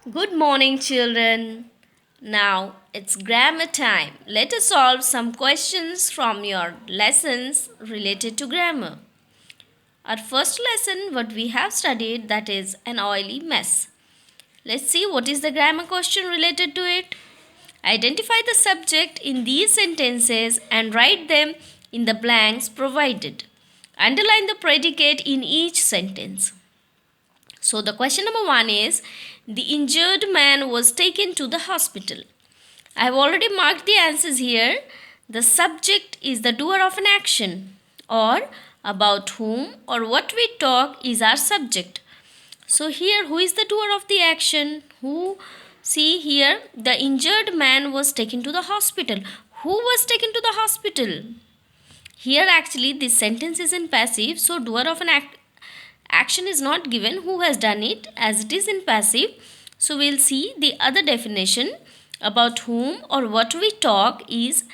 Good morning, children. Now it's grammar time. Let us solve some questions from your lessons related to grammar. Our first lesson, what we have studied, that is an oily mess. Let's see what is the grammar question related to it. Identify the subject in these sentences and write them in the blanks provided. Underline the predicate in each sentence. So, the question number one is the injured man was taken to the hospital. I have already marked the answers here. The subject is the doer of an action, or about whom or what we talk is our subject. So, here, who is the doer of the action? Who? See here, the injured man was taken to the hospital. Who was taken to the hospital? Here, actually, this sentence is in passive, so doer of an action is not given. Who has done it? As it is in passive, so we'll see the other definition. About whom or what we talk is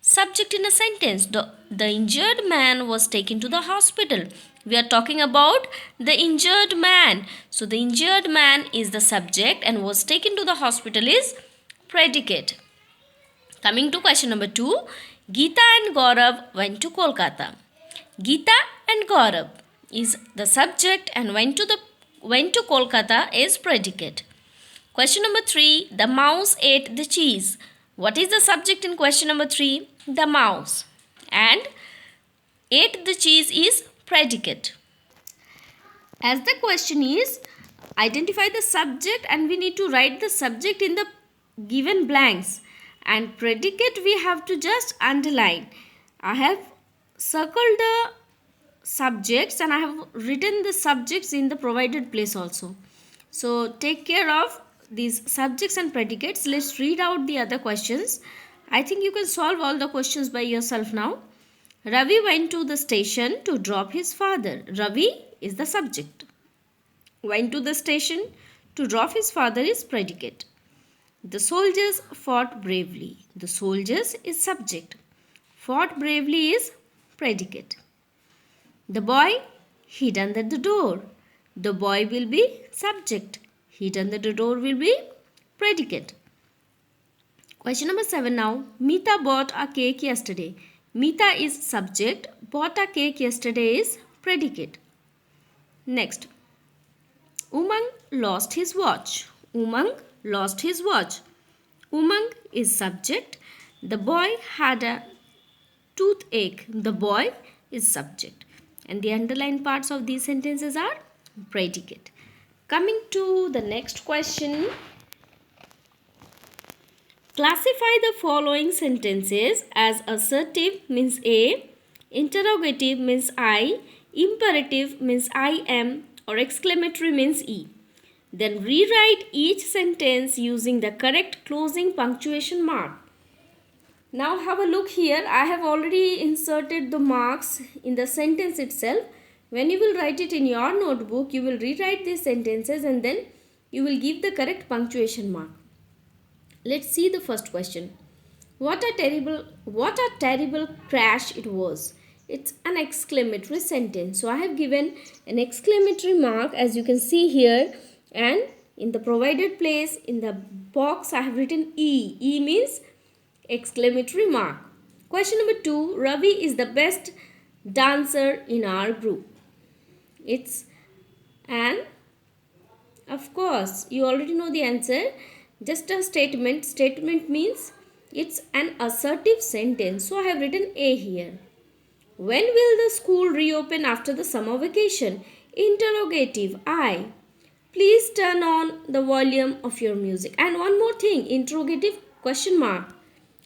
subject in a sentence. The injured man was taken to the hospital. We are talking about the injured man. So the injured man is the subject and was taken to the hospital is predicate. Coming to question number 2, Geeta and Gaurav went to Kolkata. Geeta and Gaurav is the subject and went to Kolkata is predicate. Question number 3, the mouse ate the cheese. What is the subject in question number 3? The mouse. And ate the cheese is predicate. As the question is, identify the subject and we need to write the subject in the given blanks. And predicate we have to just underline. I have circled the subjects and I have written the subjects in the provided place also. So take care of these subjects and predicates. Let's read out the other questions. I think you can solve all the questions by yourself now. Ravi went to the station to drop his father. Ravi is the subject. Went to the station to drop his father is predicate. The soldiers fought bravely. The soldiers is subject. Fought bravely is predicate. The boy hid under the door. The boy will be subject. Hid under the door will be predicate. Question number 7 now. Meeta bought a cake yesterday. Meeta is subject. Bought a cake yesterday is predicate. Next. Umang lost his watch. Umang lost his watch. Umang is subject. The boy had a toothache. The boy is subject. And the underlined parts of these sentences are predicate. Coming to the next question. Classify the following sentences as assertive means A, interrogative means I, imperative means I am, or exclamatory means E. Then rewrite each sentence using the correct closing punctuation mark. Now have a look here. I have already inserted the marks in the sentence itself. When you will write it in your notebook, you will rewrite these sentences and then you will give the correct punctuation mark. Let's see the first question. What a terrible crash it was. It's an exclamatory sentence. So I have given an exclamatory mark as you can see here, and in the provided place in the box I have written E. E means exclamatory mark. Question number 2. Ravi is the best dancer in our group. It's an, of course, you already know the answer. Just a statement. Statement means it's an assertive sentence. So I have written A here. When will the school reopen after the summer vacation? Interrogative. I. Please turn on the volume of your music. And one more thing. Interrogative question mark.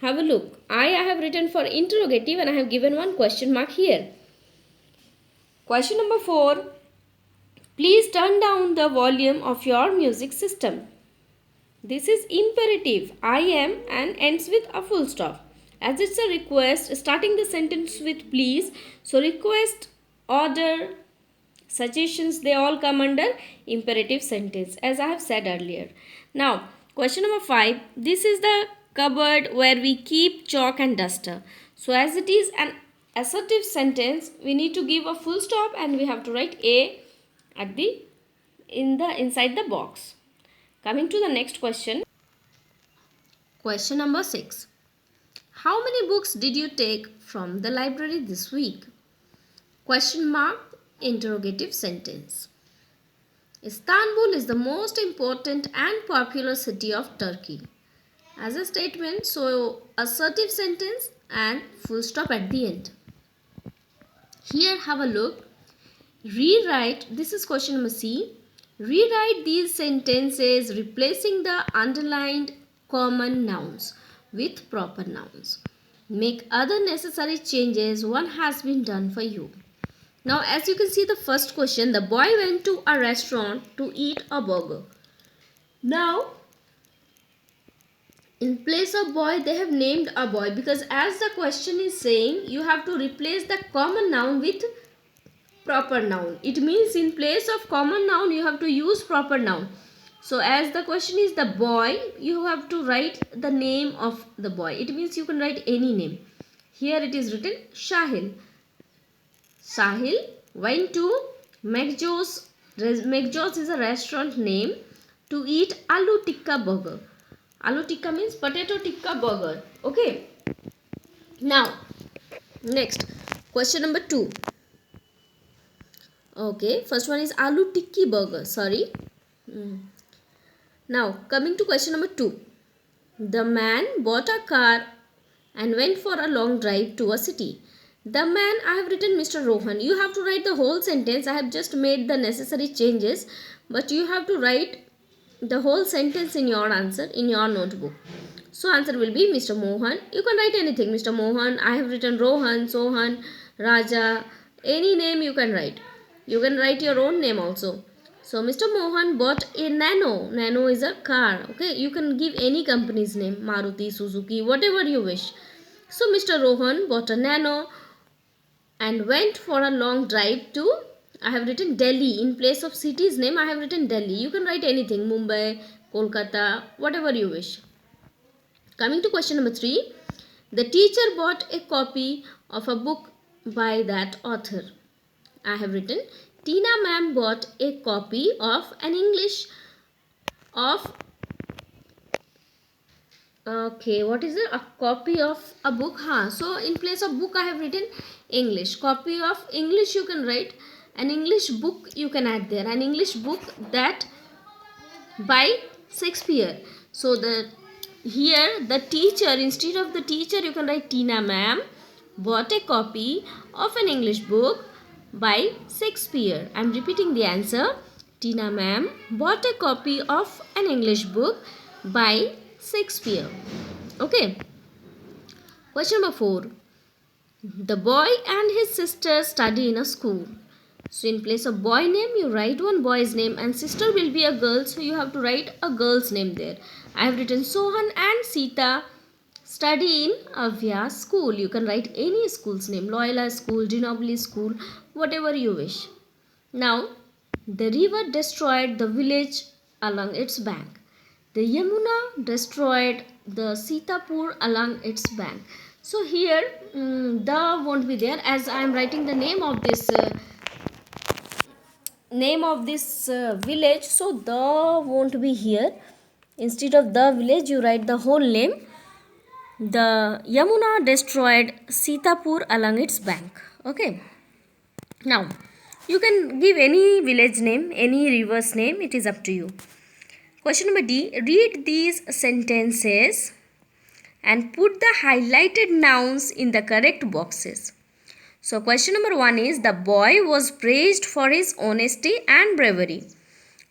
Have a look. I have written for interrogative and I have given one question mark here. Question number 4. Please turn down the volume of your music system. This is imperative. I am and ends with a full stop. As it's a request, starting the sentence with please. So request, order, suggestions, they all come under imperative sentence as I have said earlier. Now, question number 5. This is the cupboard where we keep chalk and duster. So as it is an assertive sentence, we need to give a full stop and we have to write A at the inside the box. Coming to the next question. Question number 6. How many books did you take from the library this week? Question mark, interrogative sentence. Istanbul is the most important and popular city of Turkey. As a statement, so assertive sentence and full stop at the end. Here, have a look. Rewrite, this is question number C. Rewrite these sentences replacing the underlined common nouns with proper nouns. Make other necessary changes, one has been done for you. Now, as you can see the first question, the boy went to a restaurant to eat a burger. Now, in place of boy, they have named a boy, because as the question is saying, you have to replace the common noun with proper noun. It means in place of common noun, you have to use proper noun. So as the question is the boy, you have to write the name of the boy. It means you can write any name. Here it is written Shahil. Sahil went to McJo's. McJo's is a restaurant name, to eat aloo tikka burger. Aloo tikka means potato tikka burger. Okay. Now, next question number 2. Okay, first one is aloo tikki burger. Sorry. Now, coming to question number 2. The man bought a car and went for a long drive to a city. The man, I have written Mr. Rohan. You have to write the whole sentence. I have just made the necessary changes, but you have to write the whole sentence in your answer in your notebook. So answer will be Mr. Mohan. You can write anything. Mr. Mohan. I have written Rohan, Sohan, Raja. Any name you can write. You can write your own name also. So Mr. Mohan bought a Nano. Nano is a car. Okay. You can give any company's name. Maruti, Suzuki, whatever you wish. So Mr. Rohan bought a Nano and went for a long drive to, I have written Delhi. In place of city's name, I have written Delhi. You can write anything. Mumbai, Kolkata, whatever you wish. Coming to question number 3. The teacher bought a copy of a book by that author. I have written Tina ma'am bought a copy of an English of, okay, what is it? A copy of a book. So in place of book, I have written English. Copy of English, you can write an English book, you can add there. An English book that by Shakespeare. So here the teacher, instead of the teacher, you can write Tina ma'am bought a copy of an English book by Shakespeare. I am repeating the answer. Tina ma'am bought a copy of an English book by Shakespeare. Okay. Question number 4. The boy and his sister study in a school. So in place of boy name, you write one boy's name, and sister will be a girl, so you have to write a girl's name there. I have written Sohan and Sita study in Avya school. You can write any school's name. Loyola school, Ginobili school, whatever you wish. Now, the river destroyed the village along its bank. The Yamuna destroyed the Sitapur along its bank. So here the won't be there, as I am writing the name of this village. So the won't be here. Instead of the village, you write the whole name. The Yamuna destroyed Sitapur along its bank. Okay. Now, you can give any village name, any river's name. It is up to you. Question number D. Read these sentences and put the highlighted nouns in the correct boxes. So question number 1 is, the boy was praised for his honesty and bravery.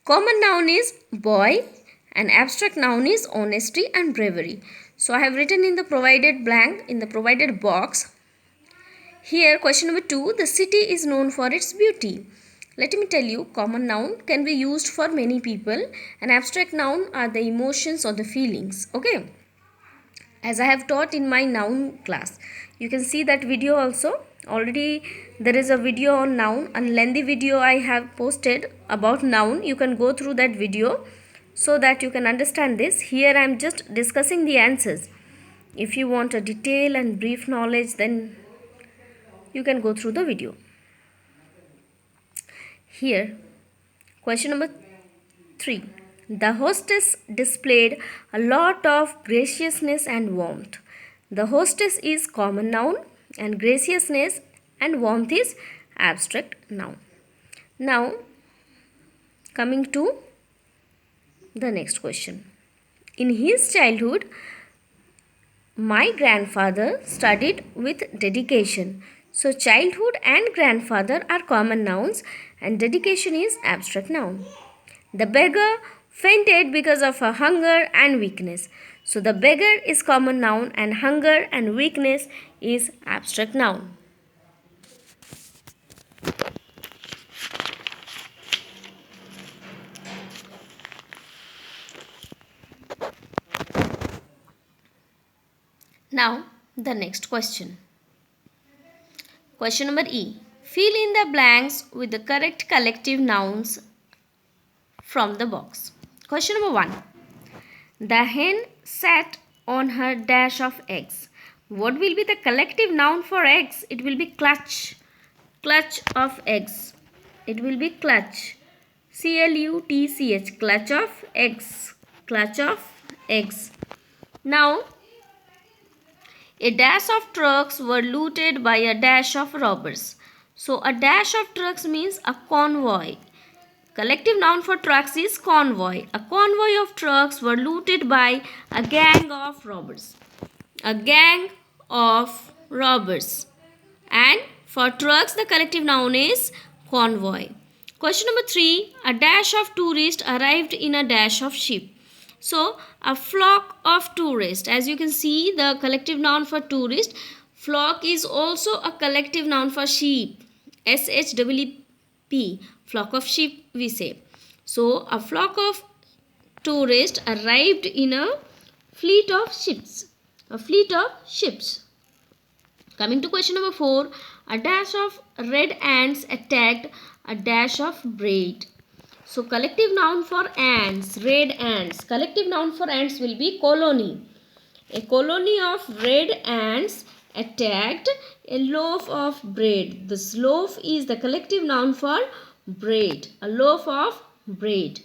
Common noun is boy and abstract noun is honesty and bravery. So I have written in the provided blank, in the provided box. Here question number 2, the city is known for its beauty. Let me tell you, common noun can be used for many people and abstract noun are the emotions or the feelings. Okay. As I have taught in my noun class. You can see that video also. Already there is a video on noun, a lengthy video I have posted about noun. You can go through that video so that you can understand this. Here I am just discussing the answers. If you want a detailed and brief knowledge, then you can go through the video. Here, question number 3. The hostess displayed a lot of graciousness and warmth. The hostess is common noun and graciousness and warmth is abstract noun. Now, coming to the next question. In his childhood, my grandfather studied with dedication. So, childhood and grandfather are common nouns and dedication is abstract noun. The beggar fainted because of her hunger and weakness. So, the beggar is common noun and hunger and weakness is abstract noun. Now, the next question. Question number E. Fill in the blanks with the correct collective nouns from the box. Question number 1. The hen sat on her dash of eggs. What will be the collective noun for eggs? It will be clutch. Clutch of eggs. It will be clutch. C-L-U-T-C-H. Clutch of eggs. Clutch of eggs. Now, a dash of trucks were looted by a dash of robbers. So, a dash of trucks means a convoy. Collective noun for trucks is convoy. A convoy of trucks were looted by a gang of robbers. A gang of robbers. And for trucks, the collective noun is convoy. Question number 3. A dash of tourists arrived in a dash of sheep. So, a flock of tourists. As you can see, the collective noun for tourist. Flock is also a collective noun for sheep. S-H-E-E-P. Flock of sheep, we say. So, a flock of tourists arrived in a fleet of ships. A fleet of ships. Coming to question number 4. A dash of red ants attacked a dash of braid. So, collective noun for ants, red ants. Collective noun for ants will be colony. A colony of red ants attacked a loaf of bread. This loaf is the collective noun for bread. A loaf of bread.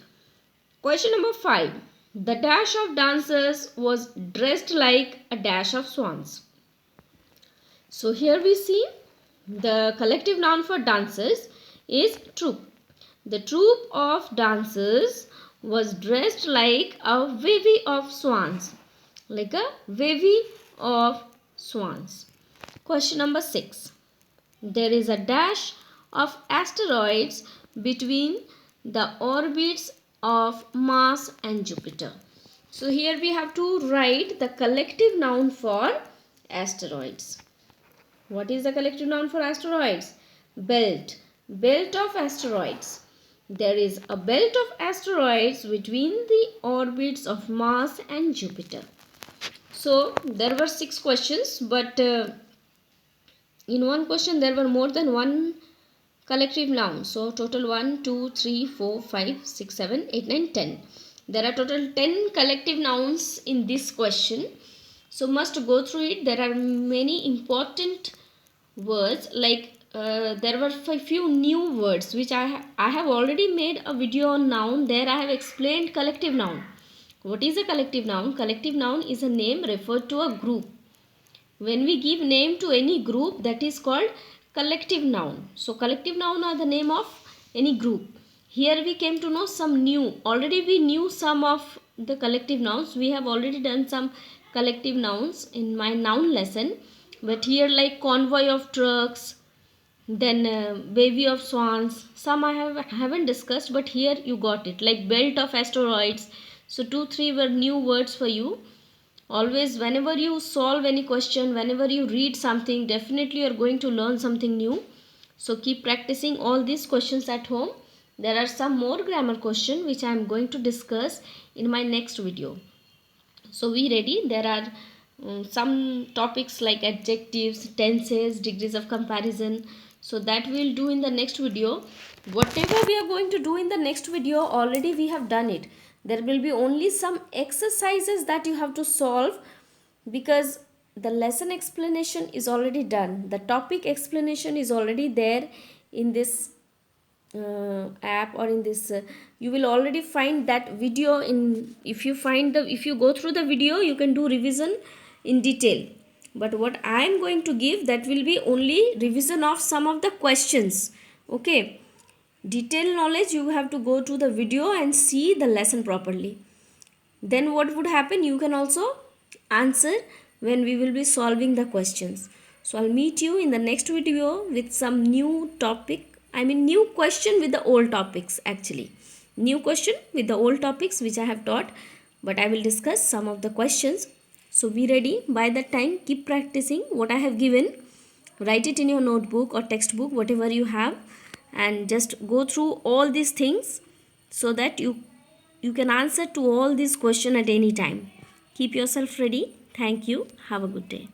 Question number 5. The dash of dancers was dressed like a dash of swans. So, here we see the collective noun for dancers is troop. The troop of dancers was dressed like a bevy of swans. Like a bevy of swans. Question number 6. There is a dash of asteroids between the orbits of Mars and Jupiter. So here we have to write the collective noun for asteroids. What is the collective noun for asteroids? Belt. Belt of asteroids. There is a belt of asteroids between the orbits of Mars and Jupiter. So, there were 6 questions, but in one question there were more than one collective noun. So, total 1, 2, 3, 4, 5, 6, 7, 8, 9, 10. There are total 10 collective nouns in this question. So, must go through it. There are many important words like there were a few new words which I have already made a video on noun. There I have explained collective noun. What is a collective noun? Collective noun is a name referred to a group. When we give name to any group, that is called collective noun. So collective noun are the name of any group. Here we came to know some new. Already we knew some of the collective nouns. We have already done some collective nouns in my noun lesson. But here like convoy of trucks, then bevy of swans, some I haven't discussed, but here you got it, like belt of asteroids. So 2-3 were new words for you. Always whenever you solve any question, whenever you read something, definitely you are going to learn something new. So keep practicing all these questions at home. There are some more grammar questions which I am going to discuss in my next video. So be ready. There are some topics like adjectives, tenses, degrees of comparison. So that we will do in the next video. Whatever we are going to do in the next video, already we have done it. There will be only some exercises that you have to solve because the lesson explanation is already done. The topic explanation is already there in this app or in this you will already find that video. In if you find the if you go through the video, you can do revision in detail. But what I am going to give, that will be only revision of some of the questions. Okay, detailed knowledge you have to go to the video and see the lesson properly. Then what would happen, you can also answer when we will be solving the questions. So I'll meet you in the next video with some new topic, I mean new question with the old topics. Actually, new question with the old topics which I have taught, but I will discuss some of the questions. So be ready. By that time, keep practicing what I have given. Write it in your notebook or textbook, whatever you have, and just go through all these things so that you can answer to all these questions at any time. Keep yourself ready. Thank you. Have a good day.